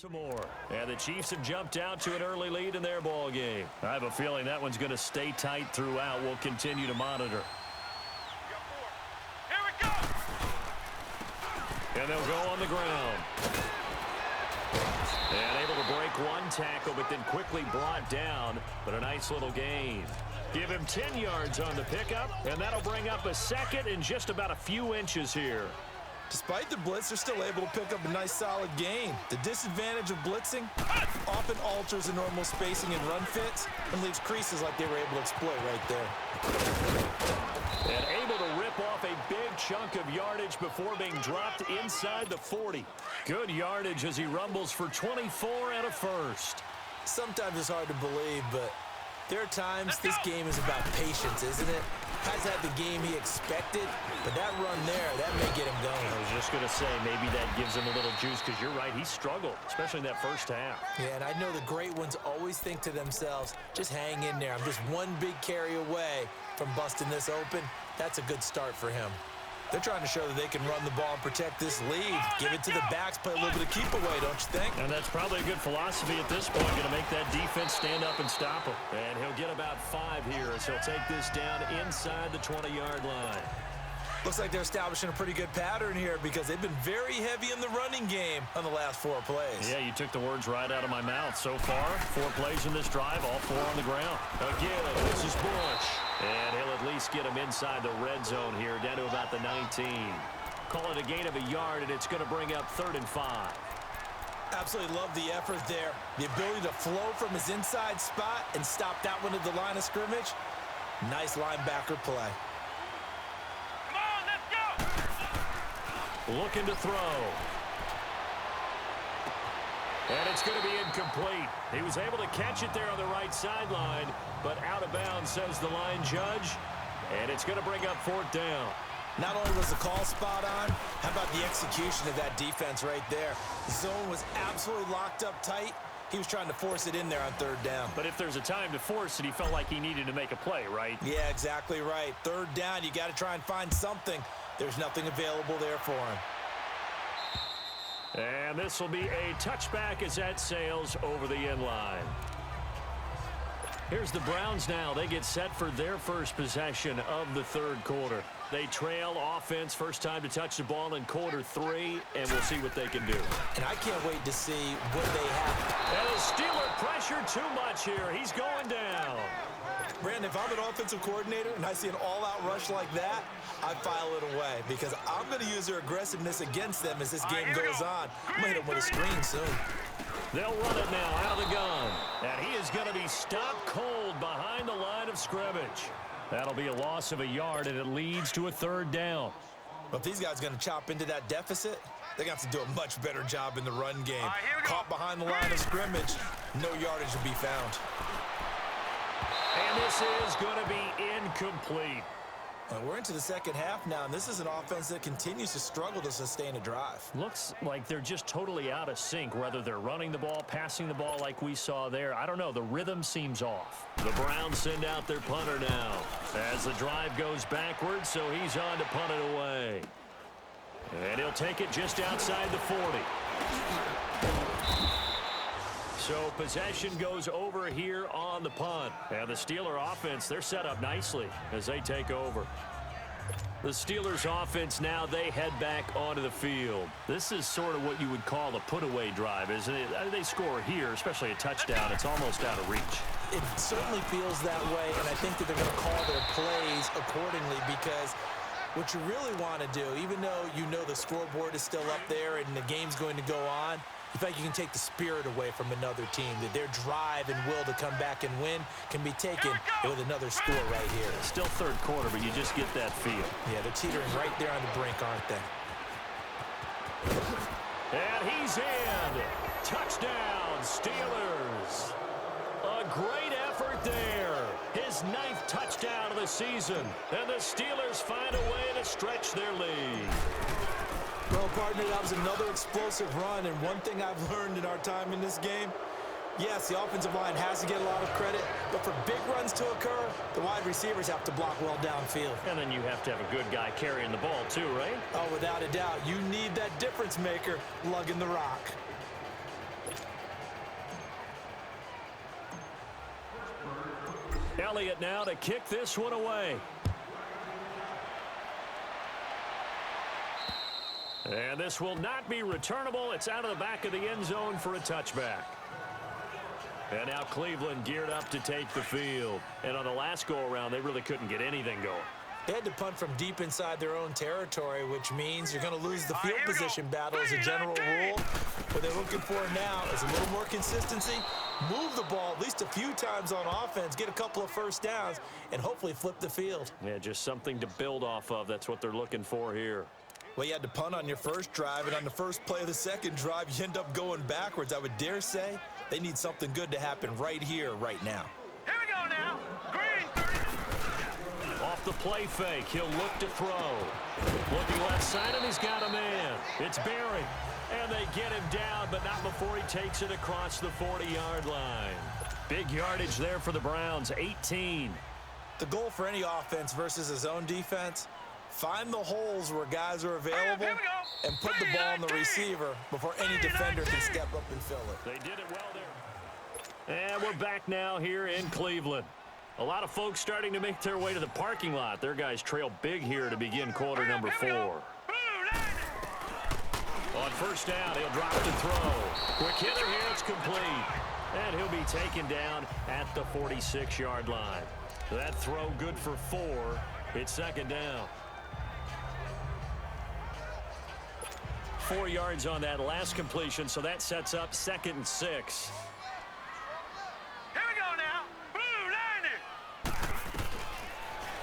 More. And the Chiefs have jumped out to an early lead in their ball game. I have a feeling that one's going to stay tight throughout. We'll continue to monitor. Here we go. And they'll go on the ground. And able to break one tackle, but then quickly brought down. But a nice little gain. Give him 10 yards on the pickup, and that'll bring up a second in just about a few inches here. Despite the blitz, they're still able to pick up a nice solid gain. The disadvantage of blitzing often alters the normal spacing and run fits and leaves creases like they were able to exploit right there. And able to rip off a big chunk of yardage before being dropped inside the 40. Good yardage as he rumbles for 24 and a first. Sometimes it's hard to believe, but there are times this game is about patience, isn't it? Has had the game he expected, but that run there, that may get him going. I was just going to say, maybe that gives him a little juice, because you're right, he struggled, especially in that first half. Yeah, and I know the great ones always think to themselves, just hang in there. I'm just one big carry away from busting this open. That's a good start for him. They're trying to show that they can run the ball and protect this lead. Give it to the backs, play a little bit of keep away, don't you think? And that's probably a good philosophy at this point, going to make that defense stand up and stop him. And he'll get about 5 here as he'll take this down inside the 20-yard line. Looks like they're establishing a pretty good pattern here because they've been very heavy in the running game on the last 4 plays. Yeah, you took the words right out of my mouth. So far, 4 plays in this drive, all 4 on the ground. Again, this is Bush. And he'll at least get him inside the red zone here, down to about the 19. Call it a gain of a yard, and it's going to bring up 3rd and 5. Absolutely love the effort there. The ability to flow from his inside spot and stop that one at the line of scrimmage. Nice linebacker play. Come on, let's go. Looking to throw. And it's going to be incomplete. He was able to catch it there on the right sideline, but out of bounds, says the line judge. And it's going to bring up 4th down. Not only was the call spot on, how about the execution of that defense right there? The zone was absolutely locked up tight. He was trying to force it in there on 3rd down. But if there's a time to force it, he felt like he needed to make a play, right? Yeah, exactly right. 3rd down, you got to try and find something. There's nothing available there for him. And this will be a touchback as that sails over the end line. Here's the Browns now. They get set for their first possession of the 3rd quarter. They trail offense, first time to touch the ball in quarter 3, and we'll see what they can do. And I can't wait to see what they have. And the Steeler pressure too much here. He's going down. Brandon, if I'm an offensive coordinator and I see an all-out rush like that, I file it away because I'm going to use their aggressiveness against them as this game goes on. I'm going to hit them with a screen soon. They'll run it now out of the gun. And he is going to be stopped cold behind the line of scrimmage. That'll be a loss of a yard, and it leads to a 3rd down. But if these guys are going to chop into that deficit, they're going to have to do a much better job in the run game. Caught behind the line of scrimmage, no yardage will be found. And this is going to be incomplete. We're into the second half now, and this is an offense that continues to struggle to sustain a drive. Looks like they're just totally out of sync, whether they're running the ball, passing the ball like we saw there. I don't know. The rhythm seems off. The Browns send out their punter now as the drive goes backwards, so he's on to punt it away. And he'll take it just outside the 40. So possession goes over here on the punt. And the Steeler offense, they're set up nicely as they take over. The Steelers offense now, they head back onto the field. This is sort of what you would call a put-away drive, isn't it? They score here, especially a touchdown. It's almost out of reach. It certainly feels that way, and I think that they're going to call their plays accordingly because what you really want to do, even though you know the scoreboard is still up there and the game's going to go on, you feel like you can take the spirit away from another team, that their drive and will to come back and win can be taken with another score right here. Still 3rd quarter, but you just get that feel. Yeah, they're teetering right there on the brink, aren't they? And he's in. Touchdown, Steelers. A great effort there. His 9th touchdown of the season. And the Steelers find a way to stretch their lead. Well, partner, that was another explosive run, and one thing I've learned in our time in this game, yes, the offensive line has to get a lot of credit, but for big runs to occur, the wide receivers have to block well downfield. And then you have to have a good guy carrying the ball too, right? Oh, without a doubt. You need that difference maker lugging the rock. Elliott now to kick this one away. And this will not be returnable. It's out of the back of the end zone for a touchback. And now Cleveland geared up to take the field. And on the last go-around, they really couldn't get anything going. They had to punt from deep inside their own territory, which means you're going to lose the field position battle as a general rule. What they're looking for now is a little more consistency, move the ball at least a few times on offense, get a couple of first downs, and hopefully flip the field. Yeah, just something to build off of. That's what they're looking for here. Well, you had to punt on your first drive, and on the first play of the second drive, you end up going backwards. I would dare say they need something good to happen right here, right now. Here we go now. Green, 30. Off the play fake, he'll look to throw. Looking left side, and he's got a man. It's Barry. And they get him down, but not before he takes it across the 40-yard line. Big yardage there for the Browns, 18. The goal for any offense versus his own defense, find the holes where guys are available and put the ball on the receiver before any defender can step up and fill it. They did it well there. And we're back now here in Cleveland. A lot of folks starting to make their way to the parking lot. Their guys trail big here to begin quarter number 4. On first down, he'll drop to throw. Quick hitter here, it's complete. And he'll be taken down at the 46-yard line. That throw good for 4. It's second down. 4 yards on that last completion, so that sets up 2nd and 6. Here we go now. Blue 90.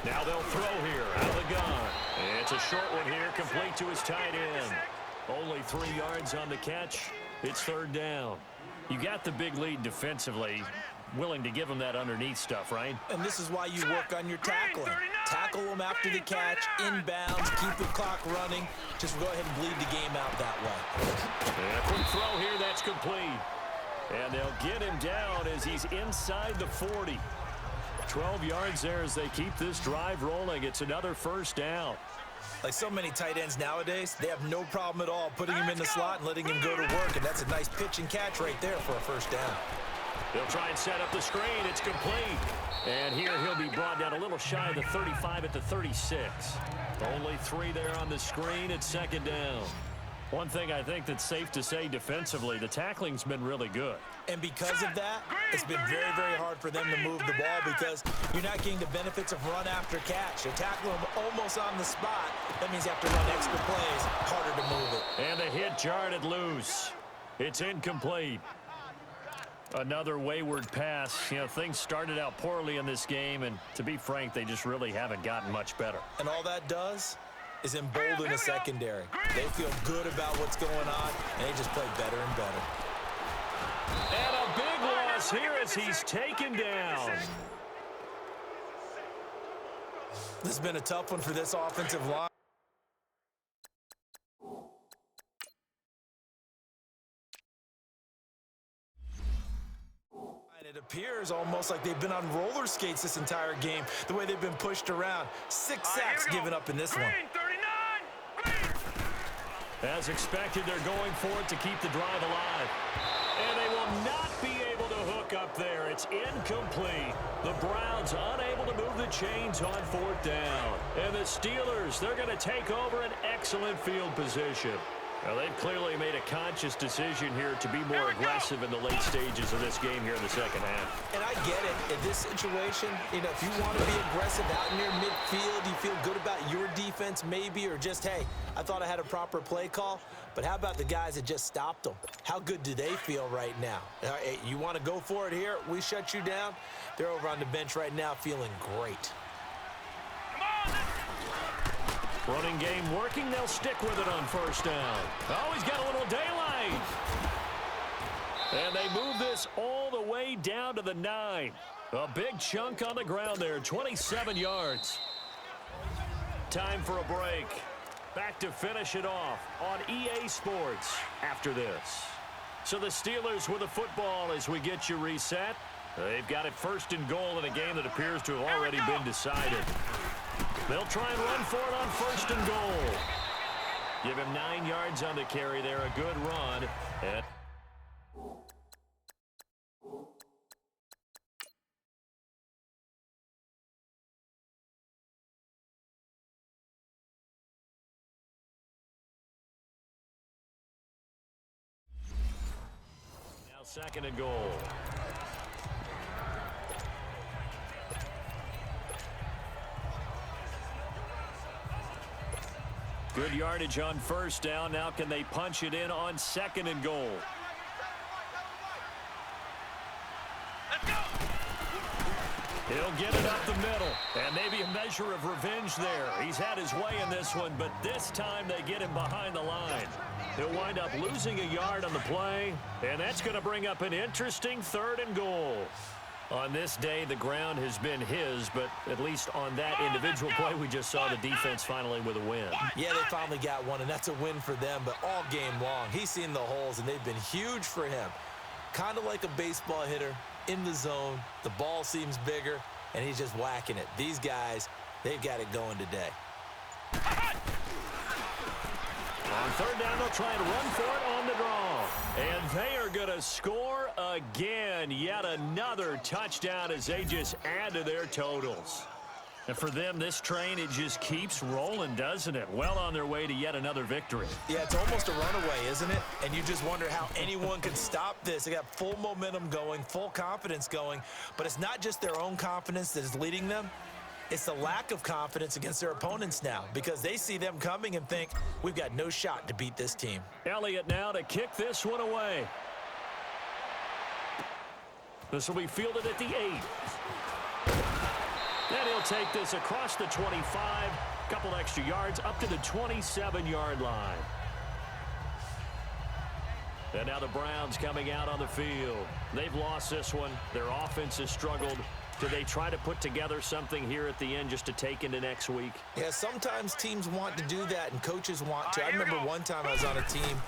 Now they'll throw here out of the gun. And it's a short one here, complete to his tight end. Only 3 yards on the catch. It's third down. You got the big lead defensively. Willing to give them that underneath stuff, right? And this is why you work on your tackling. Tackle them after the catch, inbounds, keep the clock running. Just go ahead and bleed the game out that way. And a quick throw here, that's complete. And they'll get him down as he's inside the 40. 12 yards there as they keep this drive rolling. It's another first down. Like so many tight ends nowadays, they have no problem at all putting him in the slot and letting him go to work. And that's a nice pitch and catch right there for a first down. They'll try and set up the screen. It's complete. And here he'll be brought down a little shy of the 35 at the 36. Only 3 there on the screen. It's second down. One thing I think that's safe to say defensively, the tackling's been really good. And because of that, it's been very, very hard for them to move the ball because you're not getting the benefits of run after catch. You're tackling them almost on the spot. That means you have to run extra plays, harder to move it. And the hit jarred loose. It's incomplete. Another wayward pass. You know, things started out poorly in this game, and to be frank, they just really haven't gotten much better. And all that does is embolden a secondary. They feel good about what's going on, and they just play better and better. And a big loss here as he's taken down. This has been a tough one for this offensive line. It appears almost like they've been on roller skates this entire game, the way they've been pushed around. 6 sacks given up in this one. As expected, they're going for it to keep the drive alive. And they will not be able to hook up there. It's incomplete. The Browns unable to move the chains on 4th down. And the Steelers, they're going to take over an excellent field position. Now, they've clearly made a conscious decision here to be more aggressive in the late stages of this game here in the second half. And I get it. In this situation, you know, if you want to be aggressive out in your midfield, you feel good about your defense maybe, or just, hey, I thought I had a proper play call. But how about the guys that just stopped them? How good do they feel right now? Hey, you want to go for it here? We shut you down. They're over on the bench right now feeling great. Running game working. They'll stick with it on first down. Oh, he's got a little daylight. And they move this all the way down to the 9. A big chunk on the ground there, 27 yards. Time for a break. Back to finish it off on EA Sports after this. So the Steelers with the football as we get you reset. They've got it 1st and goal in a game that appears to have already been decided. They'll try and run for it on 1st and goal. Give him 9 yards on the carry there. A good run. And 2nd and goal. Good yardage on 1st down. Now can they punch it in on 2nd and goal? Let's go. He'll get it up the middle, and maybe a measure of revenge there. He's had his way in this one, but this time they get him behind the line. He'll wind up losing a yard on the play, and that's going to bring up an interesting 3rd and goal. On this day, the ground has been his, but at least on that individual play, we just saw the defense finally with a win. Yeah, they finally got one, and that's a win for them, but all game long, he's seen the holes, and they've been huge for him. Kind of like a baseball hitter in the zone. The ball seems bigger, and he's just whacking it. These guys, they've got it going today. On 3rd down, they'll try and run for it on the draw. And they are going to score again. Yet another touchdown as they just add to their totals. And for them, this train, it just keeps rolling, doesn't it? Well on their way to yet another victory. Yeah, it's almost a runaway, isn't it? And you just wonder how anyone can stop this. They got full momentum going, full confidence going. But it's not just their own confidence that is leading them. It's the lack of confidence against their opponents now because they see them coming and think, we've got no shot to beat this team. Elliott now to kick this one away. This will be fielded at the 8. Then he'll take this across the 25, couple extra yards up to the 27-yard line. And now the Browns coming out on the field. They've lost this one. Their offense has struggled. Do they try to put together something here at the end just to take into next week? Yeah, sometimes teams want to do that and coaches want to. I remember one time I was on a team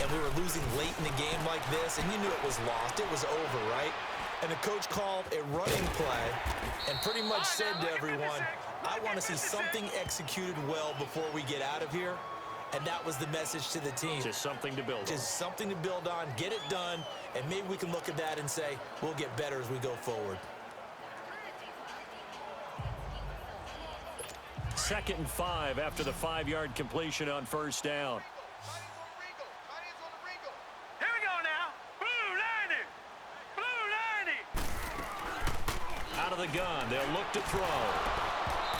and we were losing late in the game like this, and you knew it was lost. It was over, right? And the coach called a running play and pretty much said to everyone, I want to see something executed well before we get out of here. And that was the message to the team. Just something to build on. Just something to build on, get it done, and maybe we can look at that and say, we'll get better as we go forward. 2nd and 5 after the 5-yard completion on 1st down. Here we go now. Blue 90. Blue 90. Out of the gun, they'll look to throw.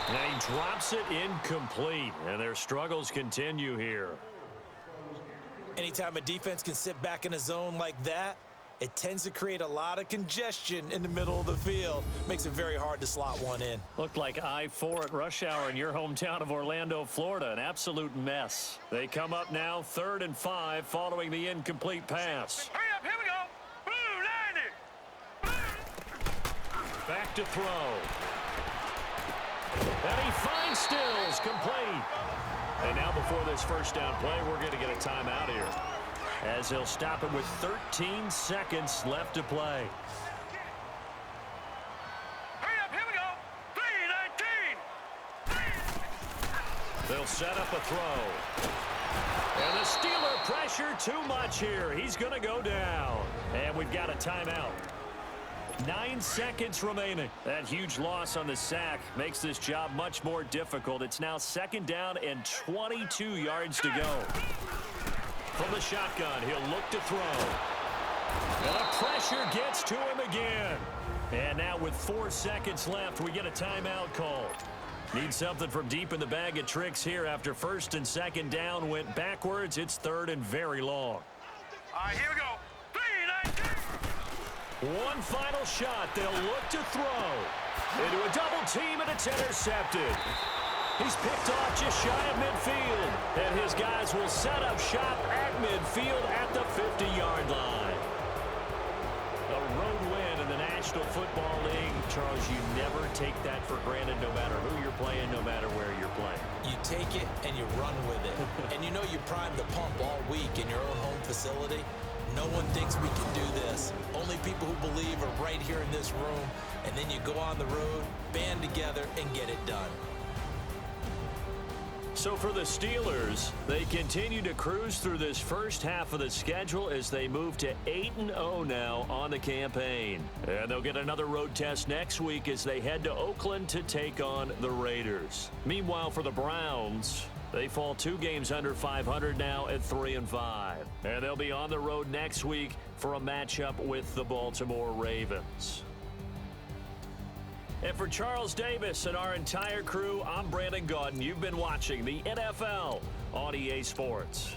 And he drops it incomplete, and their struggles continue here. Anytime a defense can sit back in a zone like that, it tends to create a lot of congestion in the middle of the field. Makes it very hard to slot one in. Looked like I-4 at rush hour in your hometown of Orlando, Florida. An absolute mess. They come up now 3rd and 5 following the incomplete pass. Hurry up, here we go. Blue 90. Back to throw. And he finds Stills complete. And now before this 1st down play, we're going to get a timeout here, as he'll stop it with 13 seconds left to play. Hurry up, here we go. 3-19. They'll set up a throw. And the Steeler pressure too much here. He's going to go down. And we've got a timeout. 9 seconds remaining. That huge loss on the sack makes this job much more difficult. It's now 2nd down and 22 yards to go. From the shotgun, he'll look to throw. And the pressure gets to him again. And now with 4 seconds left, we get a timeout call. Need something from deep in the bag of tricks here after 1st and 2nd down went backwards. It's 3rd and very long. All right, here we go. 3-19. One final shot. They'll look to throw. Into a double team, and it's intercepted. He's picked off just shy of midfield. And his guys will set up shop at midfield at the 50-yard line. A road win in the National Football League. Charles, you never take that for granted no matter who you're playing, no matter where you're playing. You take it and you run with it. And you know you primed the pump all week in your own home facility. No one thinks we can do this. Only people who believe are right here in this room. And then you go on the road, band together, and get it done. So for the Steelers, they continue to cruise through this first half of the schedule as they move to 8-0 now on the campaign. And they'll get another road test next week as they head to Oakland to take on the Raiders. Meanwhile, for the Browns, They fall 2 games under 500 now at 3-5. And they'll be on the road next week for a matchup with the Baltimore Ravens. And for Charles Davis and our entire crew, I'm Brandon Gaudin. You've been watching the NFL on EA Sports.